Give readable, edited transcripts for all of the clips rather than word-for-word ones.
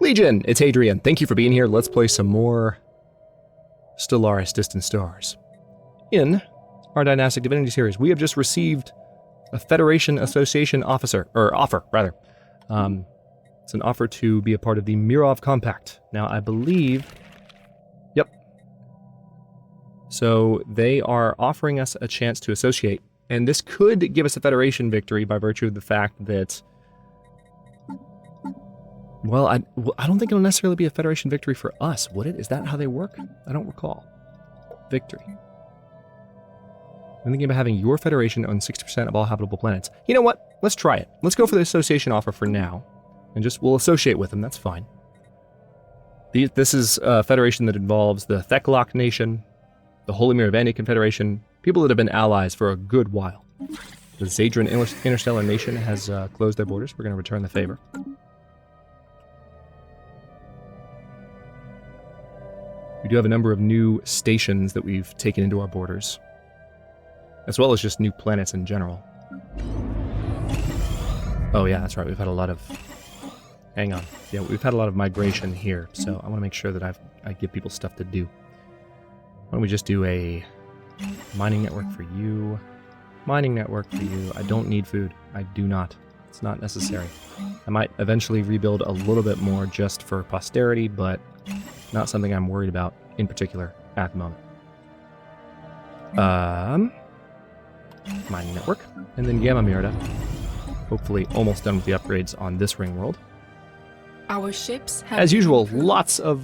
Legion, it's Hadrian. Thank you for being here. Let's play some more Stellaris Distant Stars. In our Dynastic Divinity series, we have just received a Federation Association offer. It's an offer to be a part of the Mirov Compact. Now, I believe... Yep. So, they are offering us a chance to associate, and this could give us a Federation victory by virtue of the fact that... Well, I don't think it'll necessarily be a Federation victory for us, would it? Is that how they work? I don't recall. Victory. I'm thinking about having your Federation own 60% of all habitable planets. You know what? Let's try it. Let's go for the association offer for now. And we'll associate with them, that's fine. This is a Federation that involves the Thekalok Nation, the Holy Miravandi Confederation, people that have been allies for a good while. The Hadrian Interstellar Nation has closed their borders. We're going to return the favor. We do have a number of new stations that we've taken into our borders, as well as just new planets in general. Oh yeah, that's right, we've had a lot of... Hang on. Yeah, we've had a lot of migration here, so I want to make sure that I give people stuff to do. Why don't we just do a mining network for you, mining network for you. I don't need food. I do not. It's not necessary. I might eventually rebuild a little bit more just for posterity, but not something I'm worried about in particular at the moment. Mining network, and then Gamma Mirada. Hopefully almost done with the upgrades on this ring world. Our ships have... As usual, lots of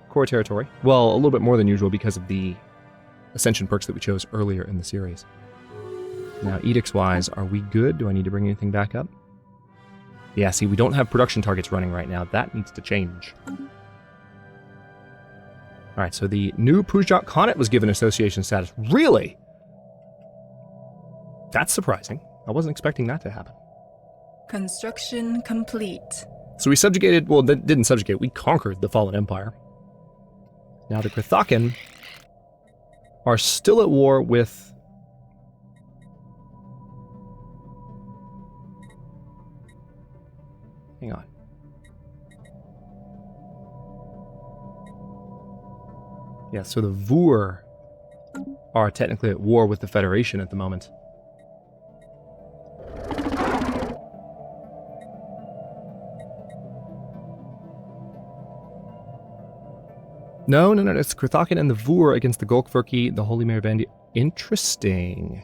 core territory. Well, a little bit more than usual because of the Ascension perks that we chose earlier in the series. Now, edicts-wise, are we good? Do I need to bring anything back up? Yeah, see, we don't have production targets running right now. That needs to change. Alright, so the new Pujat Khanate was given association status. Really? That's surprising. I wasn't expecting that to happen. Construction complete. So we subjugated, well, didn't subjugate, we conquered the Fallen Empire. Now the Krithakan are still at war with... Hang on. Yeah, so the Vur are technically at war with the Federation at the moment. No, it's Krithakan and the Vur against the Golkverki, the Holy Miravandi. Interesting.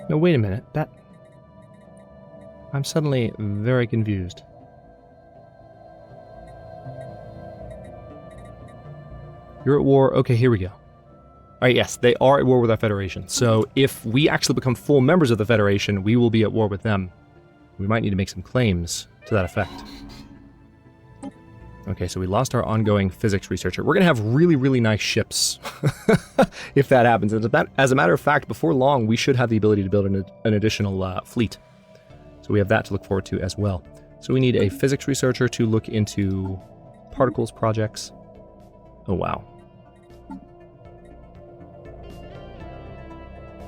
No, wait a minute. I'm suddenly very confused. You're at war. Okay, here we go. Alright, yes, they are at war with our Federation. So if we actually become full members of the Federation, we will be at war with them. We might need to make some claims to that effect. Okay, so we lost our ongoing physics researcher. We're going to have really, really nice ships if that happens. As a matter of fact, before long, we should have the ability to build an additional fleet. So we have that to look forward to as well. So we need a physics researcher to look into particles projects. Oh, wow.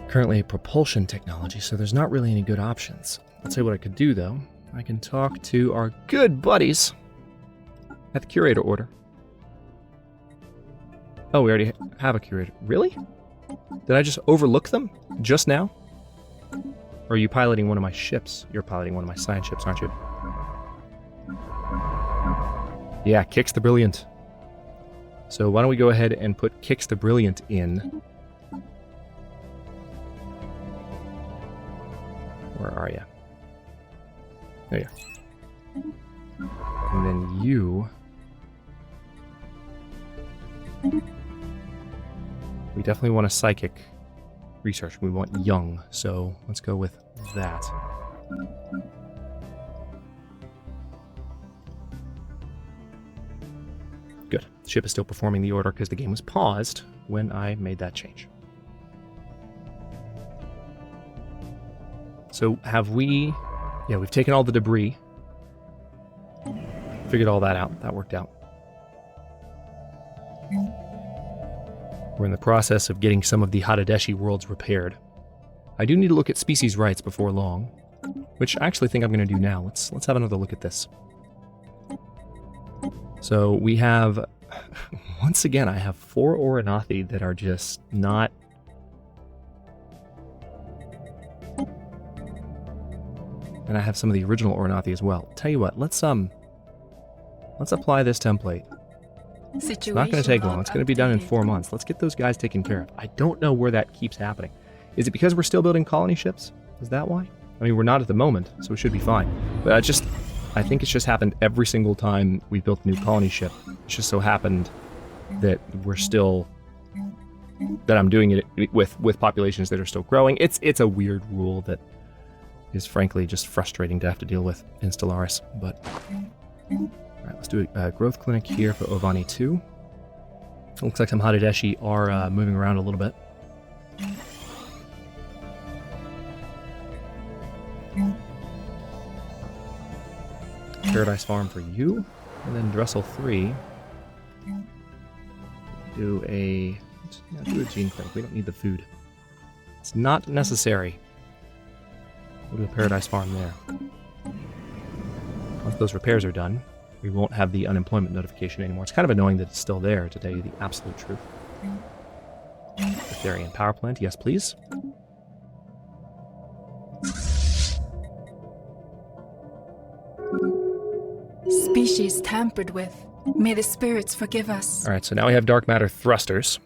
Currently a propulsion technology, so there's not really any good options. I'll tell you what I could do, though. I can talk to our good buddies at the Curator Order. Oh, we already have a Curator. Really? Did I just overlook them just now? Or are you piloting one of my ships? You're piloting one of my science ships, aren't you? Yeah, Kix the Brilliant. So why don't we go ahead and put Kix the Brilliant in... Where are you? There you are. And then you... We definitely want a psychic research. We want young, so let's go with that. Good. The ship is still performing the order because the game was paused when I made that change. So have we... Yeah, we've taken all the debris. Figured all that out. That worked out. We're in the process of getting some of the Hadeshi worlds repaired. I do need to look at species rights before long, which I actually think I'm going to do now. Let's have another look at this. So we have, once again, I have 4 Oranathi that are just not... And I have some of the original Oranathi as well. Tell you what, let's apply this template. It's not going to take long. It's going to be done in 4 months. Let's get those guys taken care of. I don't know where that keeps happening. Is it because we're still building colony ships? Is that why? I mean, we're not at the moment, so we should be fine. But I think it's just happened every single time we built a new colony ship. It just so happened that I'm doing it with populations that are still growing. It's a weird rule that is frankly just frustrating to have to deal with in Stellaris. But all right, let's do a growth clinic here for Ovani 2. Looks like some Hadeshi are moving around a little bit. Paradise Farm for you, and then Dressel 3. Do a gene clinic. We don't need the food. It's not necessary. We'll do a Paradise Farm there. Once those repairs are done, we won't have the unemployment notification anymore. It's kind of annoying that it's still there, to tell you the absolute truth. Ethereum power plant, yes please. Species tampered with. May the spirits forgive us. Alright, so now we have dark matter thrusters.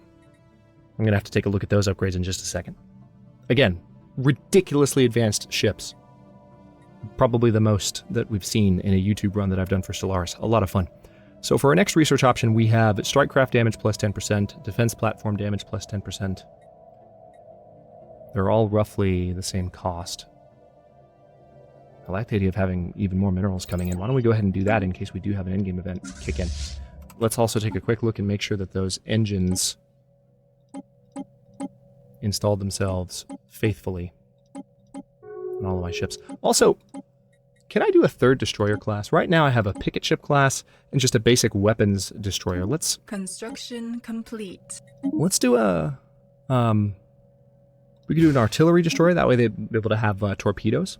I'm going to have to take a look at those upgrades in just a second. Again, ridiculously advanced ships. Probably the most that we've seen in a YouTube run that I've done for Stellaris. A lot of fun. So for our next research option, we have strikecraft damage plus 10%, defense platform damage plus 10%. They're all roughly the same cost. I like the idea of having even more minerals coming in. Why don't we go ahead and do that in case we do have an endgame event kick in. Let's also take a quick look and make sure that those engines installed themselves faithfully on all of my ships. Also, can I do a third destroyer class? Right now I have a picket ship class and just a basic weapons destroyer. Construction complete. Let's do a... we could do an artillery destroyer. That way they'd be able to have torpedoes.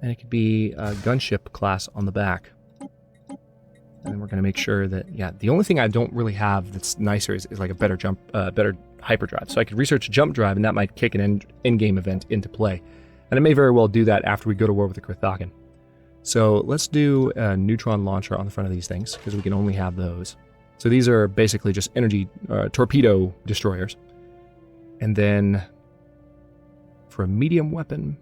And it could be a gunship class on the back. And we're going to make sure that, yeah, the only thing I don't really have that's nicer is like a better better hyperdrive. So I could research a jump drive, and that might kick an endgame event into play. And it may very well do that after we go to war with the Krithakan. So let's do a neutron launcher on the front of these things, because we can only have those. So these are basically just energy torpedo destroyers. And then for a medium weapon,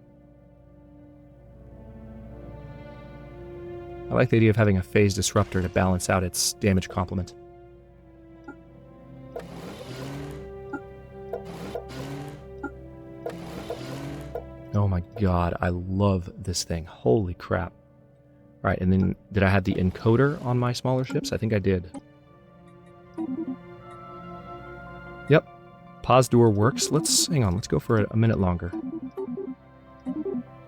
I like the idea of having a phase disruptor to balance out its damage complement. Oh my god, I love this thing. Holy crap. Alright, and then did I have the encoder on my smaller ships? I think I did. Yep. Pause door works. Hang on, let's go for a minute longer.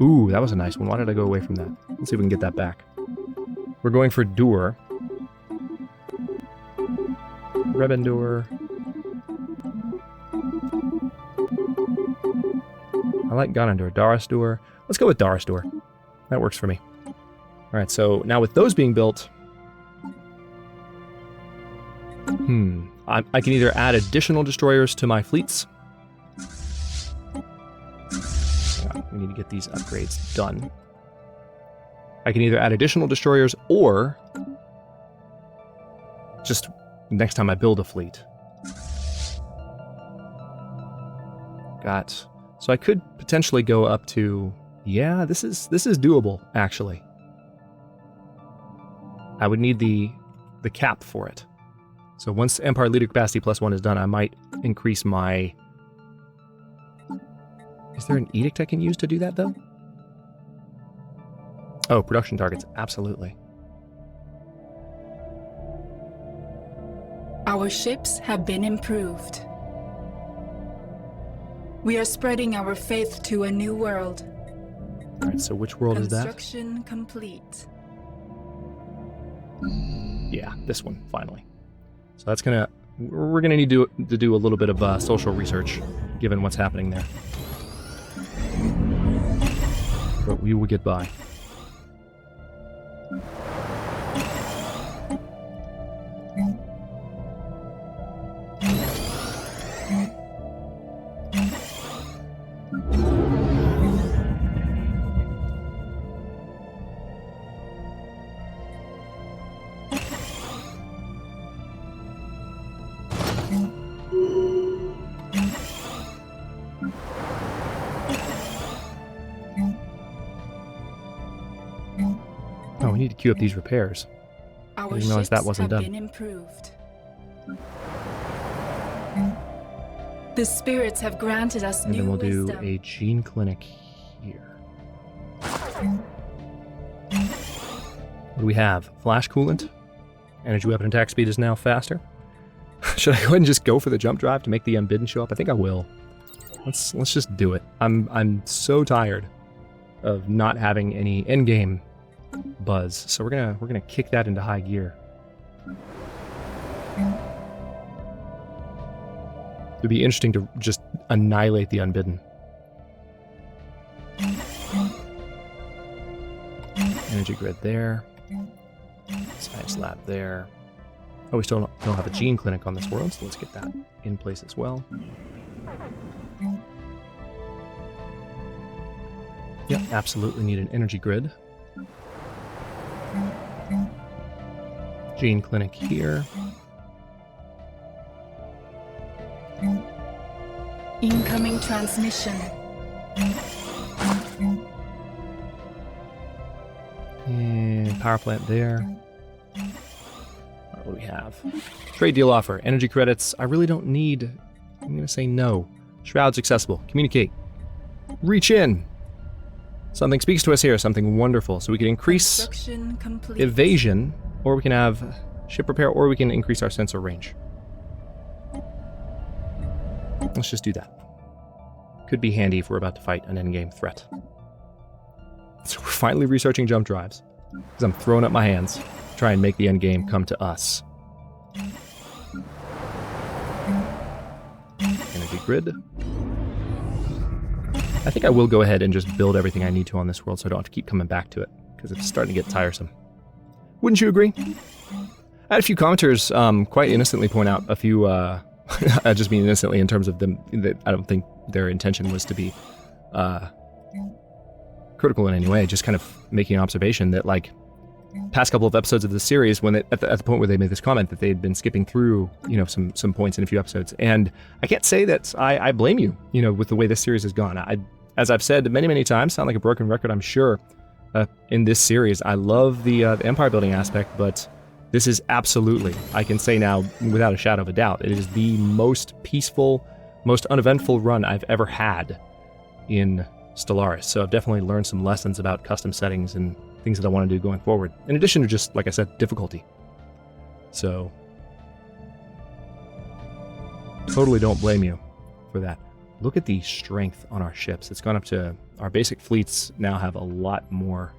Ooh, that was a nice one. Why did I go away from that? Let's see if we can get that back. We're going for Dur. Rebendur. I like Ganondur. Darasdur. Let's go with Darasdur. That works for me. Alright, so now with those being built... I can either add additional destroyers to my fleets. Hang on, we need to get these upgrades done. I can either add additional destroyers or just next time I build a fleet. So I could potentially go up to... Yeah, this is doable, actually. I would need the cap for it. So once Empire Leader Capacity +1 is done, I might increase my... Is there an edict I can use to do that, though? Oh, production targets, absolutely. Our ships have been improved. We are spreading our faith to a new world. Alright, so which world is that? Construction complete. Yeah, this one, finally. So that's we're gonna need to do a little bit of social research, given what's happening there. But we will get by. Oh, we need to queue up these repairs. I Our didn't realize that ships wasn't have done. been improved. The spirits have granted us And new then we'll do wisdom. a gene clinic here. What do we have? Flash coolant. Energy weapon attack speed is now faster. Should I go ahead and just go for the jump drive to make the unbidden show up? I think I will. Let's just do it. I'm so tired of not having any endgame buzz, so we're gonna kick that into high gear. It'd be interesting to just annihilate the unbidden. Energy grid there. Science lab there. Oh, we still don't have a gene clinic on this world, so let's get that in place as well. Yep, absolutely need an energy grid. Gene clinic here. Incoming transmission. And power plant there. What do we have? Trade deal offer. Energy credits. I really don't need. I'm going to say no. Shrouds accessible. Communicate. Reach in. Something speaks to us here. Something wonderful. So we can increase Construction complete. evasion, or we can have ship repair, or we can increase our sensor range. Let's just do that. Could be handy if we're about to fight an endgame threat. So we're finally researching jump drives, because I'm throwing up my hands to try and make the endgame come to us. Energy grid. I think I will go ahead and just build everything I need to on this world so I don't have to keep coming back to it, because it's starting to get tiresome. Wouldn't you agree? I had a few commenters quite innocently point out a few, I just mean innocently in terms of them, that I don't think their intention was to be critical in any way, just kind of making an observation that, like, past couple of episodes of the series, when at the point where they made this comment that they'd been skipping through, some points in a few episodes, and I can't say that I blame you, with the way this series has gone. As I've said many times, sound like a broken record, I'm sure, in this series. I love the empire building aspect, but this is absolutely, I can say now without a shadow of a doubt, it is the most peaceful, most uneventful run I've ever had in Stellaris. So I've definitely learned some lessons about custom settings and things that I want to do going forward, in addition to just, like I said, difficulty. So totally don't blame you for that. Look at the strength on our ships. It's gone up to, our basic fleets now have a lot more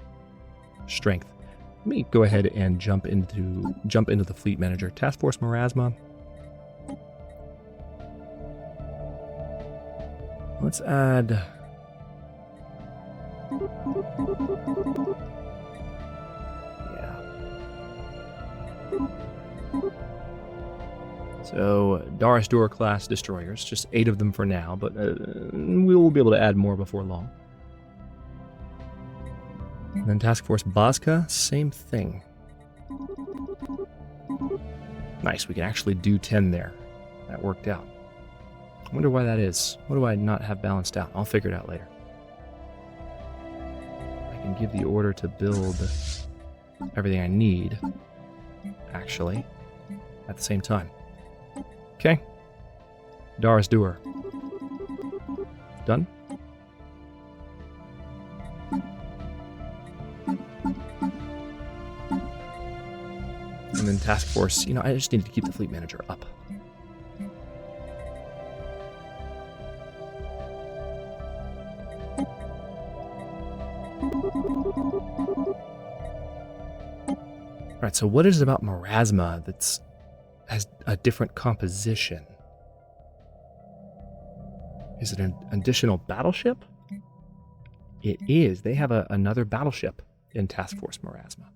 strength. Let me go ahead and jump into the fleet manager. Task Force Marasma. Let's add. Yeah. So, Doris Door class destroyers, just 8 of them for now, but we will be able to add more before long. And then Task Force Bozka, same thing. Nice, we can actually do 10 there. That worked out. I wonder why that is. What do I not have balanced out? I'll figure it out later. I can give the order to build everything I need, actually, at the same time. Okay. Doris Doer. Done? And then Task Force, I just needed to keep the fleet manager up. Alright, so what is it about Marasma that's has a different composition. Is it an additional battleship? It is. They have another battleship in Task Force Marasma.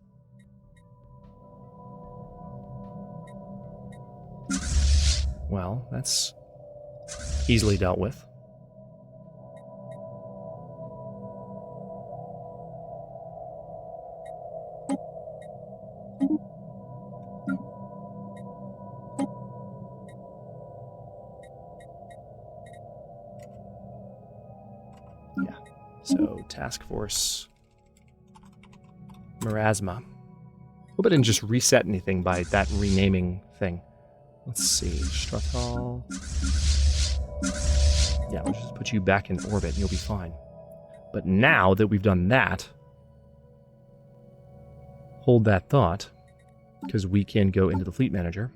Well, that's easily dealt with. Yeah. So, Task Force Marasma. Hope I didn't just reset anything by that renaming thing. Let's see, Stratal. Yeah, we'll just put you back in orbit and you'll be fine. But now that we've done that, hold that thought, because we can go into the Fleet Manager.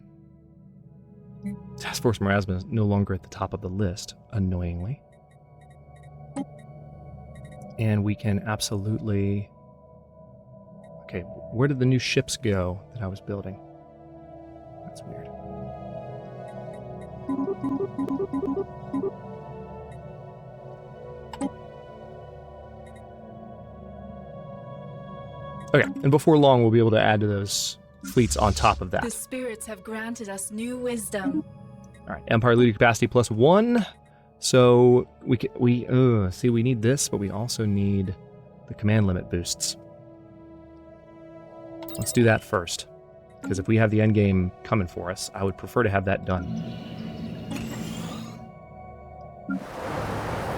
Task Force Marasma is no longer at the top of the list, annoyingly. And we can absolutely... Okay, where did the new ships go that I was building? That's weird. Okay, and before long we'll be able to add to those fleets on top of that. The spirits have granted us new wisdom. All right, Empire leader capacity +1. So we need this, but we also need the command limit boosts. Let's do that first, because if we have the endgame coming for us, I would prefer to have that done.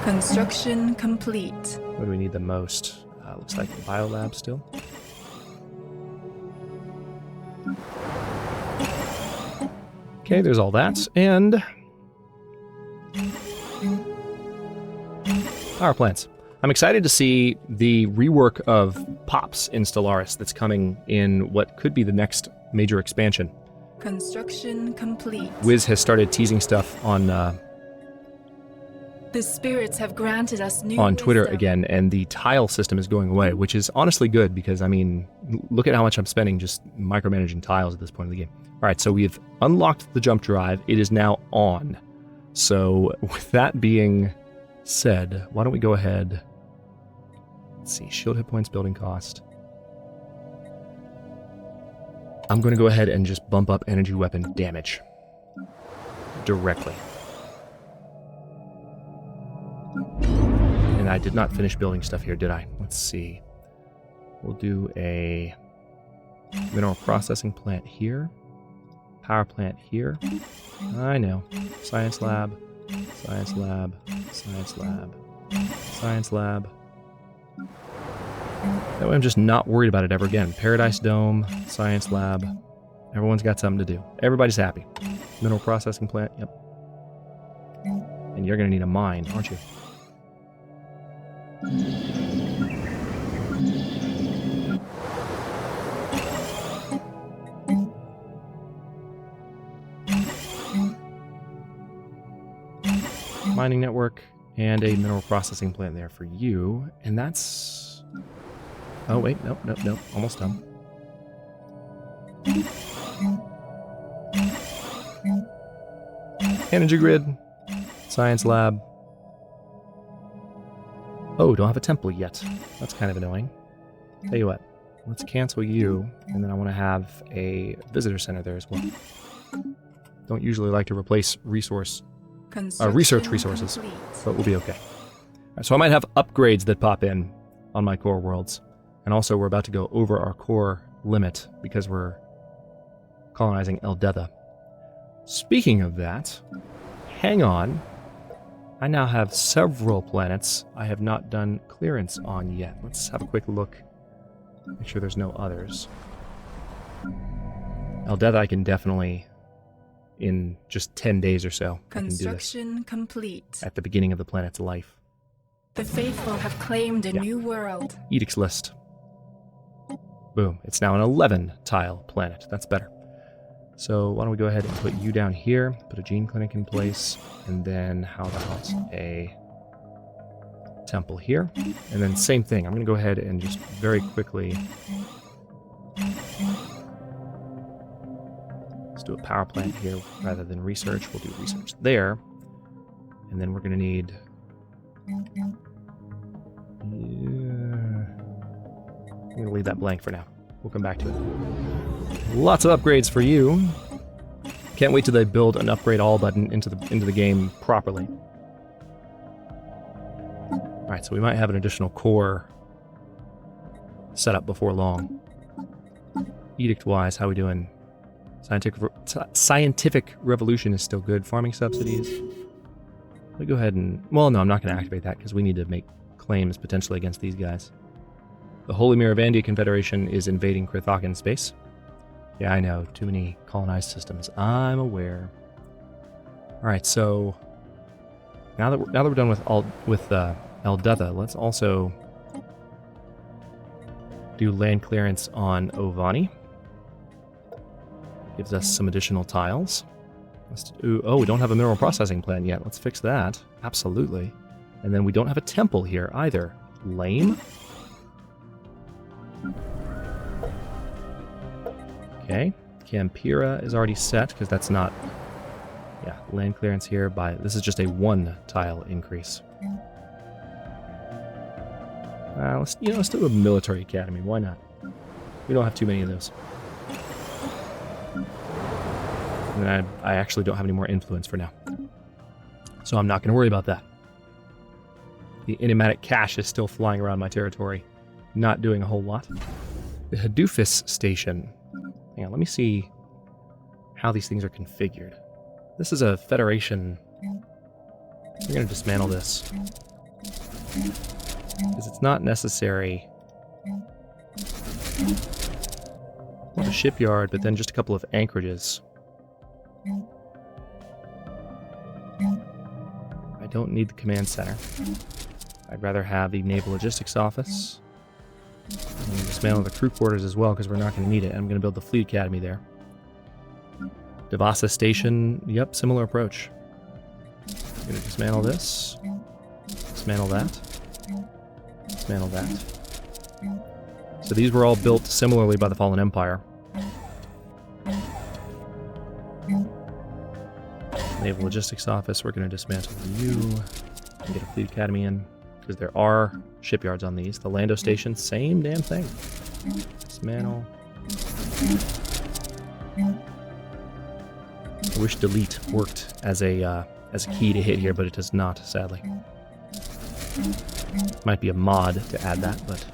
Construction complete. What do we need the most? Looks like the biolab still. Okay, there's all that, and power plants. I'm excited to see the rework of POPs in Stellaris that's coming in what could be the next major expansion. Construction complete. Wiz has started teasing stuff on The spirits have granted us new on Twitter wisdom. again, and the tile system is going away, which is honestly good because, I mean, look at how much I'm spending just micromanaging tiles at this point in the game. All right, so we've unlocked the jump drive. It is now on. So with that being said, why don't we go ahead... Let's see, shield hit points, building cost. I'm going to go ahead and just bump up energy weapon damage directly. And I did not finish building stuff here, did I? Let's see. We'll do a mineral processing plant here. Power plant here. I know. Science lab. Science lab. Science lab. Science lab. That way I'm just not worried about it ever again. Paradise Dome. Science lab. Everyone's got something to do. Everybody's happy. Mineral processing plant. Yep. And you're going to need a mine, aren't you? Mining network and a mineral processing plant there for you. And that's... Oh, wait. Nope. Almost done. Energy grid. Science lab. Oh, don't have a temple yet. That's kind of annoying. Tell you what. Let's cancel you. And then I want to have a visitor center there as well. Don't usually like to replace research resources, complete. but we'll be okay. All right, so I might have upgrades that pop in on my core worlds. And also, we're about to go over our core limit because we're colonizing Eldetha. Speaking of that, hang on. I now have several planets I have not done clearance on yet. Let's have a quick look. Make sure there's no others. Eldetha I can definitely... in just 10 days or so, I can do this. Construction complete. At the beginning of the planet's life. The faithful have claimed a new world. Edicts list. Boom. It's now an 11-tile planet. That's better. So why don't we go ahead and put you down here, put a gene clinic in place, and then how about a temple here? And then same thing. I'm going to go ahead and just very quickly Let's do a power plant here rather than research. We'll do research there. And then we're going to need... Yeah. I'm going to leave that blank for now. We'll come back to it. Lots of upgrades for you. Can't wait till they build an upgrade all button into the game properly. Alright, so we might have an additional core set up before long. Edict-wise, how are we doing? Scientific revolution is still good. Farming subsidies. Let me go ahead and... Well, no, I'm not going to activate that because we need to make claims potentially against these guys. The Holy Miravandia Confederation is invading Krithakan space. Yeah, I know. Too many colonized systems. I'm aware. Alright, so... Now that we're done with Eldetha, let's also do land clearance on Ovani. Gives us some additional tiles. Let's do, oh, we don't have a mineral processing plant yet. Let's fix that. Absolutely. And then we don't have a temple here either. Lame. Okay. Campira is already set because that's not... Yeah, land clearance here by... This is just a 1 tile increase. Let's do a military academy. Why not? We don't have too many of those. And I actually don't have any more influence for now. So I'm not going to worry about that. The enigmatic cache is still flying around my territory, not doing a whole lot. The Hadufis station. Hang on, let me see how these things are configured. This is a Federation. We're going to dismantle this. Because it's not necessary. A shipyard, but then just a couple of anchorages. I don't need the command center. I'd rather have the Naval Logistics Office. And dismantle the crew quarters as well, because we're not going to need it. I'm going to build the Fleet Academy there. Devasa Station, yep, similar approach. I'm going to dismantle this. Dismantle that. Dismantle that. So these were all built similarly by the Fallen Empire. Naval Logistics Office, we're going to dismantle you. And get a Fleet Academy in, because there are shipyards on these. The Lando Station, same damn thing. Dismantle. I wish delete worked as a key to hit here, but it does not, sadly. Might be a mod to add that, but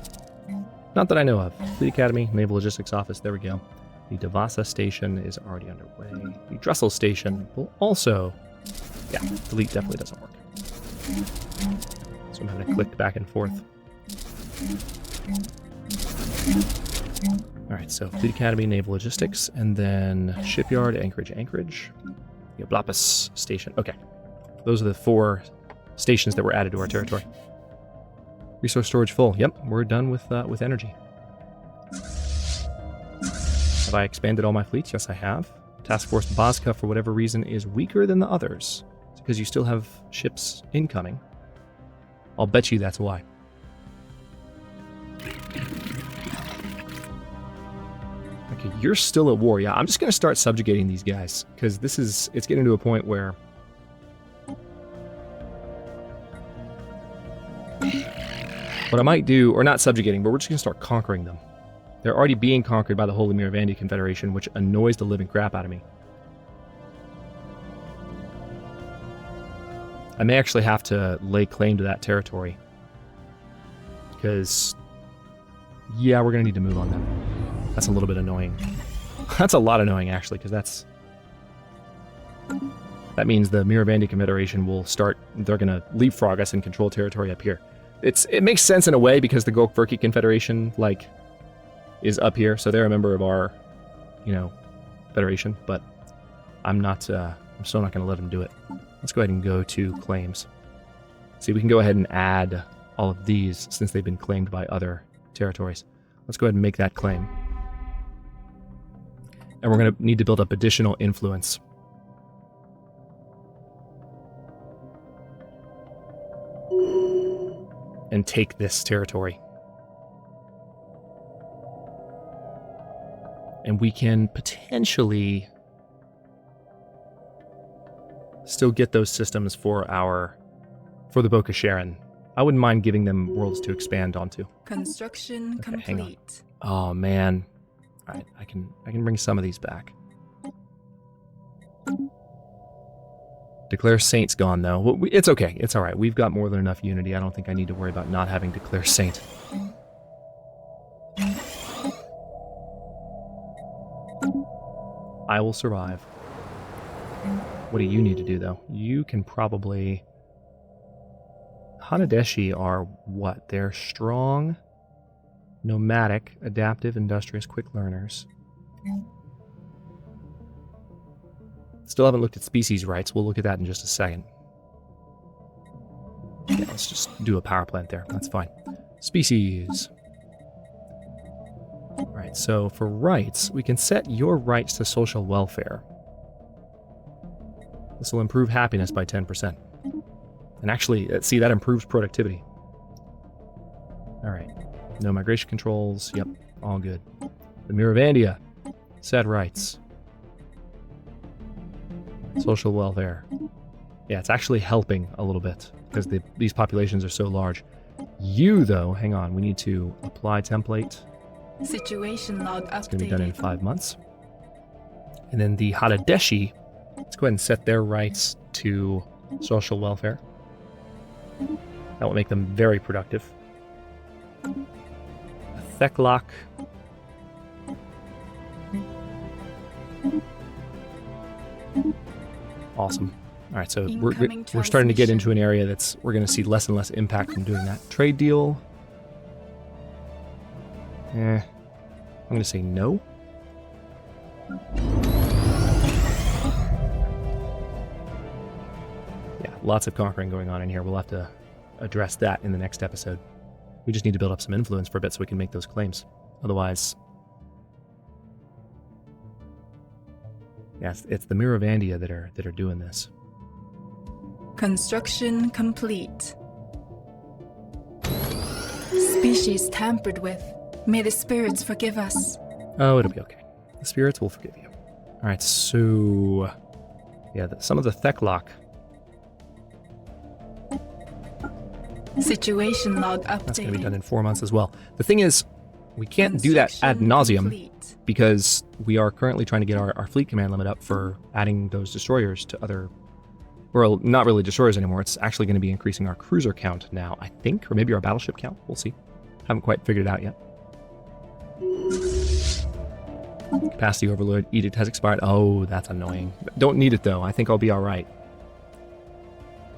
not that I know of. Fleet Academy, Naval Logistics Office, there we go. The Devasa Station is already underway. The Dressel Station will also... Yeah, delete definitely doesn't work. So I'm having to click back and forth. Alright, so Fleet Academy, Naval Logistics, and then Shipyard, Anchorage. Yeah, Blapis Station. Okay. Those are the 4 stations that were added to our territory. Resource storage full. Yep, we're done with energy. Have I expanded all my fleets? Yes, I have. Task Force Bozka, for whatever reason, is weaker than the others. It's because you still have ships incoming. I'll bet you that's why. Okay, you're still at war. Yeah, I'm just going to start subjugating these guys, because it's getting to a point where... What I might do, or not subjugating, but we're just going to start conquering them. They're already being conquered by the Holy Miravandia Confederation, which annoys the living crap out of me. I may actually have to lay claim to that territory. Because, yeah, we're going to need to move on them. That's a little bit annoying. That's a lot annoying, actually, because that means the Miravandia Confederation will start... They're going to leapfrog us and control territory up here. It makes sense in a way, because the Gokverki Confederation, is up here, so they're a member of our, federation, but I'm still not going to let them do it. Let's go ahead and go to claims. See, we can go ahead and add all of these since they've been claimed by other territories. Let's go ahead and make that claim. And we're going to need to build up additional influence. And take this territory. And we can potentially still get those systems for the Boca Sharon. I wouldn't mind giving them worlds to expand onto. Construction complete. Oh man. Alright, I can bring some of these back. Declare Saint's gone though. Well, it's okay. It's alright. We've got more than enough unity. I don't think I need to worry about not having Declare Saint. I will survive. What do you need to do though? You can probably... Hanadeshi are what? They're strong, nomadic, adaptive, industrious, quick learners. Still haven't looked at species rights. We'll look at that in just a second. Yeah, let's just do a power plant there. That's fine. Species. Alright, so for rights, we can set your rights to social welfare. This will improve happiness by 10%. And actually, see, that improves productivity. Alright. No migration controls. Yep, all good. The Miravandia. Set rights. Social welfare. Yeah, it's actually helping a little bit because these populations are so large. You, though, hang on, we need to apply template. Situation log updated. It's going to be done in 5 months. And then the Hadadeshi, let's go ahead and set their rights to social welfare. That will make them very productive. Theklock. Awesome. All right, so we're starting to get into an area that's we're going to see less and less impact from doing that. Trade deal. I'm going to say no. Yeah, lots of conquering going on in here. We'll have to address that in the next episode. We just need to build up some influence for a bit so we can make those claims. Otherwise... Yes, it's the Miravandia that are doing this. Construction complete. Species tampered with. May the spirits forgive us. Oh, it'll be okay. The spirits will forgive you. All right, so... Yeah, some of the Theklock. Situation log updated. That's going to be done in 4 months as well. The thing is, we can't do that ad nauseum because we are currently trying to get our fleet command limit up for adding those destroyers to other... Well, not really destroyers anymore. It's actually going to be increasing our cruiser count now, I think. Or maybe our battleship count. We'll see. Haven't quite figured it out yet. Capacity overload edict has expired. Oh, that's annoying. Don't need it, though. I think I'll be all right.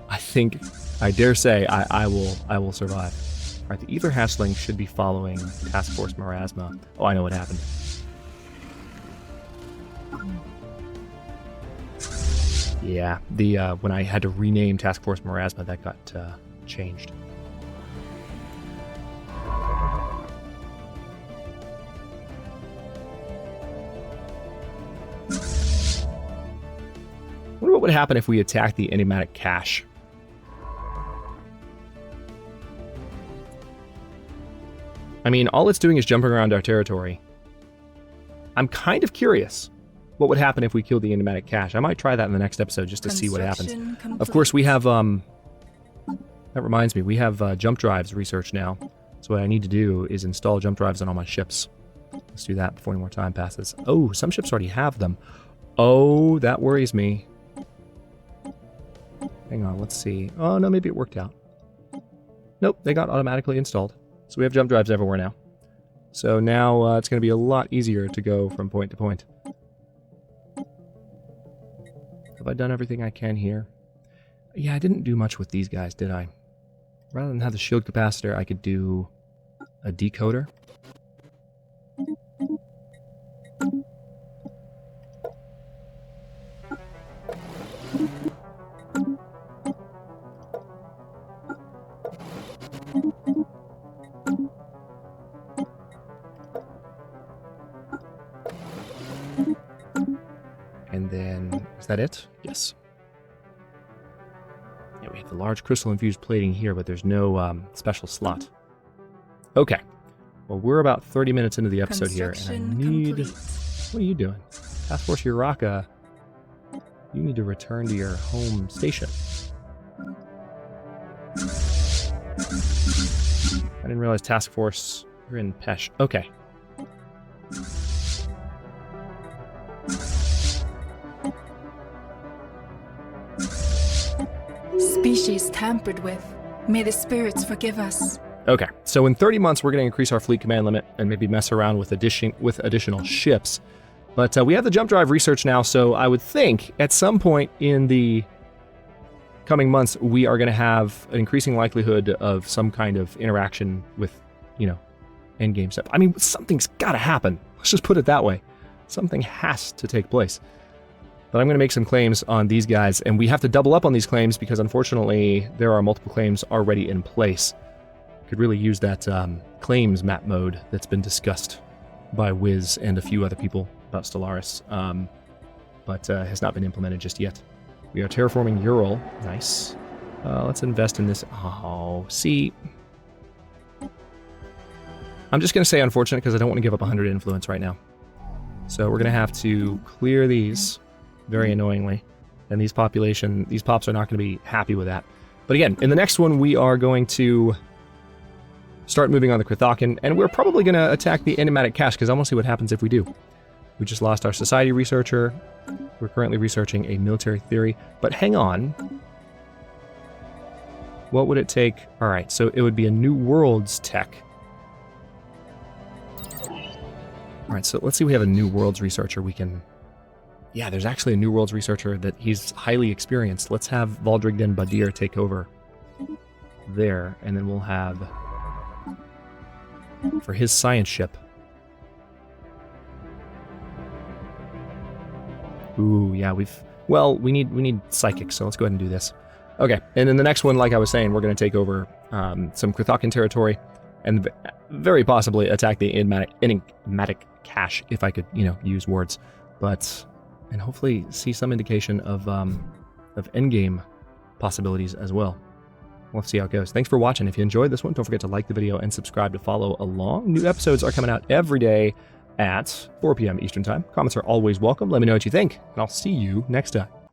I dare say I will survive. All right, the Ether Hatchling should be following Task Force Marasma. Oh, I know what happened. Yeah, when I had to rename Task Force Marasma, that got changed. I wonder what would happen if we attacked the Enigmatic cache. I mean, all it's doing is jumping around our territory. I'm kind of curious what would happen if we killed the Enigmatic cache. I might try that in the next episode just to see what happens. Complete. Of course, we have... that reminds me, we have jump drives research now. So what I need to do is install jump drives on all my ships. Let's do that before any more time passes. Oh, some ships already have them. Oh, that worries me. Hang on, let's see. Oh, no, maybe it worked out. Nope, they got automatically installed. So we have jump drives everywhere now. So now it's going to be a lot easier to go from point to point. Have I done everything I can here? Yeah, I didn't do much with these guys, did I? Rather than have the shield capacitor, I could do a decoder. And then, is that it? Yes. Yeah, we have the large crystal-infused plating here, but there's no special slot. Okay. Well, we're about 30 minutes into the episode here, and I need... Complete. What are you doing? Task Force Uraka. You need to return to your home station. I didn't realize task force. You're in Pesh. Okay. Species tampered with. May the spirits forgive us. Okay, so in 30 months, we're going to increase our fleet command limit and maybe mess around with additional ships. But we have the jump drive research now, so I would think at some point in the coming months, we are going to have an increasing likelihood of some kind of interaction with, endgame stuff. I mean, something's got to happen. Let's just put it that way. Something has to take place. But I'm going to make some claims on these guys, and we have to double up on these claims because, unfortunately, there are multiple claims already in place. Could really use that claims map mode that's been discussed by Wiz and a few other people about Stellaris, but has not been implemented just yet. We are terraforming Ural. Nice. Let's invest in this. Oh, see. I'm just going to say unfortunate because I don't want to give up 100 influence right now. So we're going to have to clear these very annoyingly. And these pops are not going to be happy with that. But again, in the next one, we are going to start moving on the Krithakan, and we're probably going to attack the Enigmatic cache because I want to see what happens if we do. We just lost our society researcher. We're currently researching a military theory. But hang on. What would it take? All right, so it would be a New Worlds tech. All right, so let's see. We have a New Worlds researcher. We can... Yeah, there's actually a New Worlds researcher that he's highly experienced. Let's have Valdrigden Badir take over there, and then we'll have... for his science ship. Ooh, yeah, we need psychics, so let's go ahead and do this. Okay, and in the next one, like I was saying, we're going to take over some Krithakan territory and very possibly attack the Enigmatic cache, if I could, use words. And hopefully see some indication of endgame possibilities as well. We'll see how it goes. Thanks for watching. If you enjoyed this one, don't forget to like the video and subscribe to follow along. New episodes are coming out every day at 4 p.m. Eastern Time. Comments are always welcome. Let me know what you think, and I'll see you next time.